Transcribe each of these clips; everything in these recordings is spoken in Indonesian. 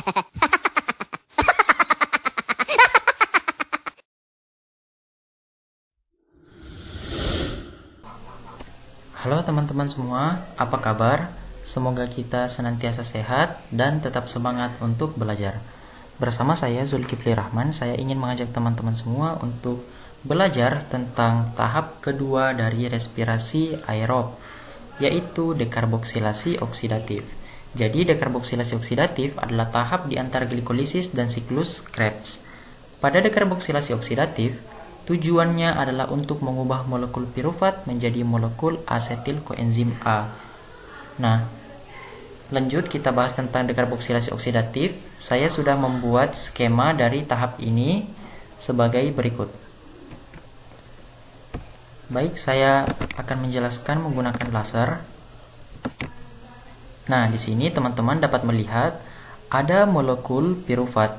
Halo teman-teman semua, apa kabar? Semoga kita senantiasa sehat dan tetap semangat untuk belajar. Bersama saya Zulkifli Rahman, saya ingin mengajak teman-teman semua untuk belajar tentang tahap kedua dari respirasi aerob, yaitu dekarboksilasi oksidatif. Jadi dekarboksilasi oksidatif adalah tahap di antara glikolisis dan siklus Krebs. Pada dekarboksilasi oksidatif, tujuannya adalah untuk mengubah molekul pirufat menjadi molekul asetil koenzim A. Nah, lanjut kita bahas tentang dekarboksilasi oksidatif. Saya sudah membuat skema dari tahap ini sebagai berikut. Baik, saya akan menjelaskan menggunakan laser. Nah, di sini teman-teman dapat melihat ada molekul pirufat.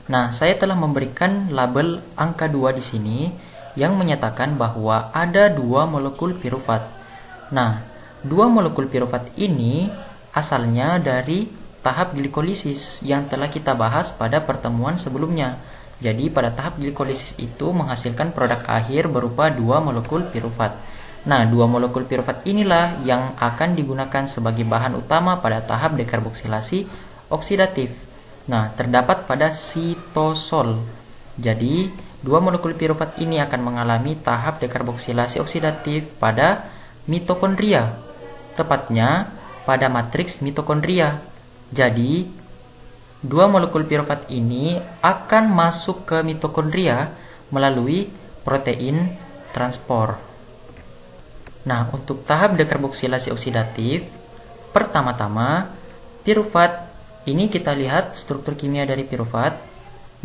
Nah, saya telah memberikan label angka 2 di sini yang menyatakan bahwa ada 2 molekul pirufat. Nah, 2 molekul pirufat ini asalnya dari tahap glikolisis yang telah kita bahas pada pertemuan sebelumnya. Jadi, pada tahap glikolisis itu menghasilkan produk akhir berupa 2 molekul pirufat. Nah, 2 molekul pirufat inilah yang akan digunakan sebagai bahan utama pada tahap dekarboksilasi oksidatif. Nah, terdapat pada sitosol. Jadi, 2 molekul pirufat ini akan mengalami tahap dekarboksilasi oksidatif pada mitokondria, tepatnya pada matriks mitokondria. Jadi, 2 molekul pirufat ini akan masuk ke mitokondria melalui protein transport. Nah, untuk tahap dekarboksilasi oksidatif, pertama-tama pirufat, ini kita lihat struktur kimia dari pirufat.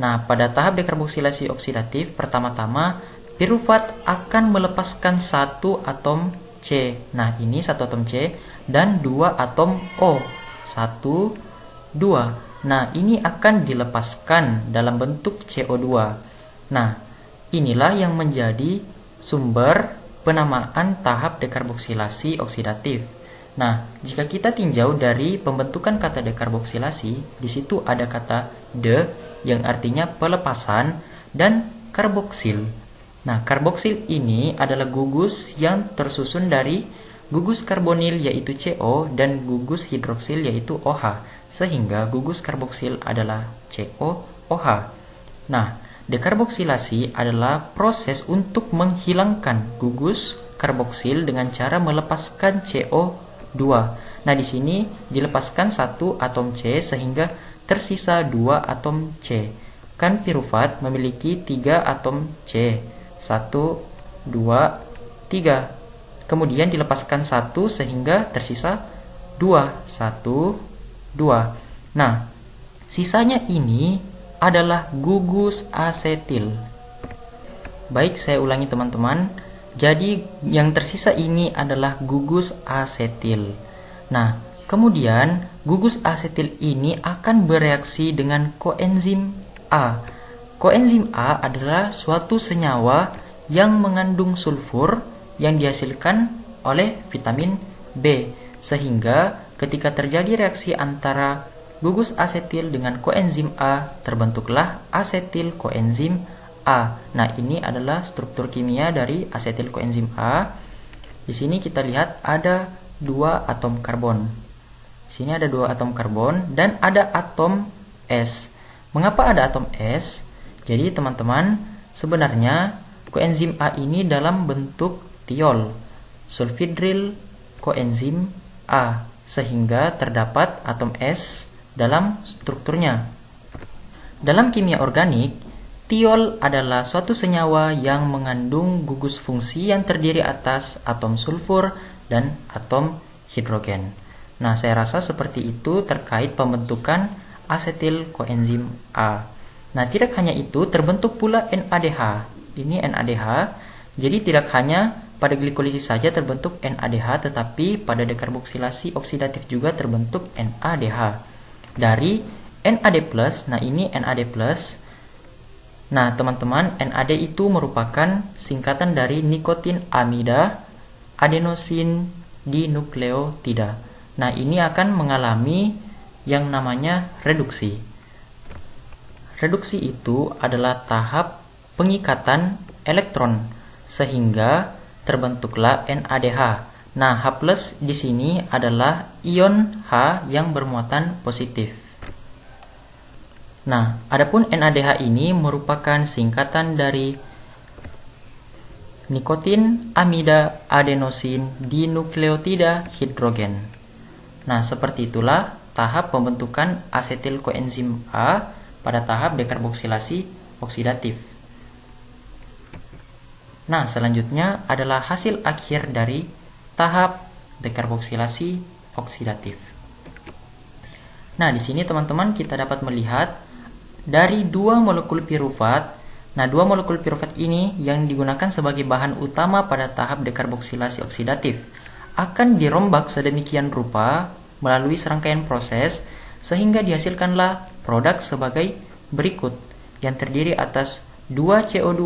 Nah, pada tahap dekarboksilasi oksidatif, pertama-tama pirufat akan melepaskan 1 atom C. Nah, ini 1 atom C dan 2 atom O. 1, 2. Nah, ini akan dilepaskan dalam bentuk CO2. Nah, inilah yang menjadi sumber penamaan tahap dekarboksilasi oksidatif. Nah, jika kita tinjau dari pembentukan kata dekarboksilasi, di situ ada kata de yang artinya pelepasan dan karboksil. Nah, karboksil ini adalah gugus yang tersusun dari gugus karbonil yaitu CO dan gugus hidroksil yaitu OH, sehingga gugus karboksil adalah COOH. Nah, dekarboksilasi adalah proses untuk menghilangkan gugus karboksil dengan cara melepaskan CO2. Nah, di sini dilepaskan 1 atom C sehingga tersisa 2 atom C. Kan pirufat memiliki 3 atom C. 1, 2, 3. Kemudian dilepaskan 1 sehingga tersisa 2. 1, 2. Nah, sisanya ini adalah gugus asetil. Baik, saya ulangi teman-teman. Jadi yang tersisa ini adalah gugus asetil. Nah, kemudian gugus asetil ini akan bereaksi dengan koenzim A. Koenzim A adalah suatu senyawa yang mengandung sulfur yang dihasilkan oleh vitamin B. Sehingga ketika terjadi reaksi antara gugus asetil dengan koenzim A, terbentuklah asetil koenzim A. Nah, ini adalah struktur kimia dari asetil koenzim A. Di sini kita lihat ada 2 atom karbon. Di sini ada 2 atom karbon dan ada atom S. Mengapa ada atom S? Jadi, teman-teman, sebenarnya koenzim A ini dalam bentuk tiol, sulfidril koenzim A, sehingga terdapat atom S dalam strukturnya. Dalam kimia organik, tiol adalah suatu senyawa yang mengandung gugus fungsi yang terdiri atas atom sulfur dan atom hidrogen. Nah, saya rasa seperti itu terkait pembentukan asetil koenzim A. Nah, tidak hanya itu, terbentuk pula NADH. Ini NADH. Jadi tidak hanya pada glikolisis saja terbentuk NADH, tetapi pada dekarboksilasi oksidatif juga terbentuk NADH. Dari NAD+, nah ini NAD+. Nah, teman-teman, NAD itu merupakan singkatan dari nikotin amida adenosin dinukleotida. Nah, ini akan mengalami yang namanya reduksi. reduksi itu adalah tahap pengikatan elektron sehingga terbentuklah NADH. Nah, H+ di sini adalah ion H yang bermuatan positif. Nah, adapun NADH ini merupakan singkatan dari nikotin, amida, adenosin, dinukleotida, hidrogen. Nah, seperti itulah tahap pembentukan asetil koenzim A pada tahap dekarboksilasi oksidatif. Nah, selanjutnya adalah hasil akhir dari tahap dekarboksilasi oksidatif. Nah, di sini teman-teman kita dapat melihat dari dua molekul pirufat. Nah, dua molekul pirufat ini yang digunakan sebagai bahan utama pada tahap dekarboksilasi oksidatif akan dirombak sedemikian rupa melalui serangkaian proses sehingga dihasilkanlah produk sebagai berikut yang terdiri atas 2 CO2,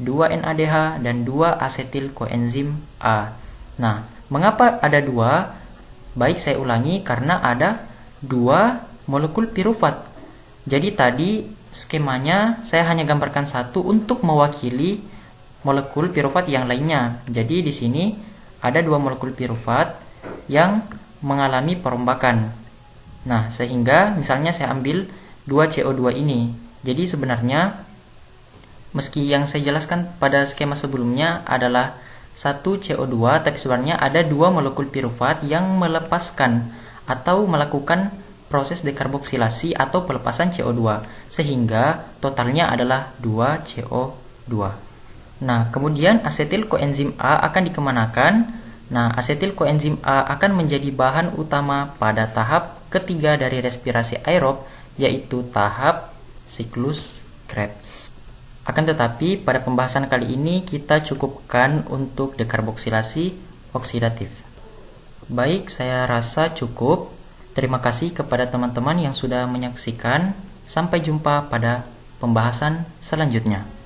2 NADH, dan 2 asetil koenzim A. Nah, mengapa ada 2? Baik, saya ulangi, karena ada 2 molekul pirufat. Jadi tadi skemanya saya hanya gambarkan satu untuk mewakili molekul pirufat yang lainnya. Jadi di sini ada 2 molekul pirufat yang mengalami perombakan. Nah, sehingga misalnya saya ambil 2 CO2 ini. Jadi sebenarnya meski yang saya jelaskan pada skema sebelumnya adalah 1 CO2, tapi sebenarnya ada 2 molekul pirufat yang melepaskan atau melakukan proses dekarboksilasi atau pelepasan CO2, sehingga totalnya adalah 2 CO2. Nah, kemudian asetil koenzim A akan dikemanakan? Nah, asetil koenzim A akan menjadi bahan utama pada tahap ketiga dari respirasi aerob, yaitu tahap siklus Krebs. Akan tetapi, pada pembahasan kali ini kita cukupkan untuk dekarboksilasi oksidatif. Baik, saya rasa cukup. Terima kasih kepada teman-teman yang sudah menyaksikan. Sampai jumpa pada pembahasan selanjutnya.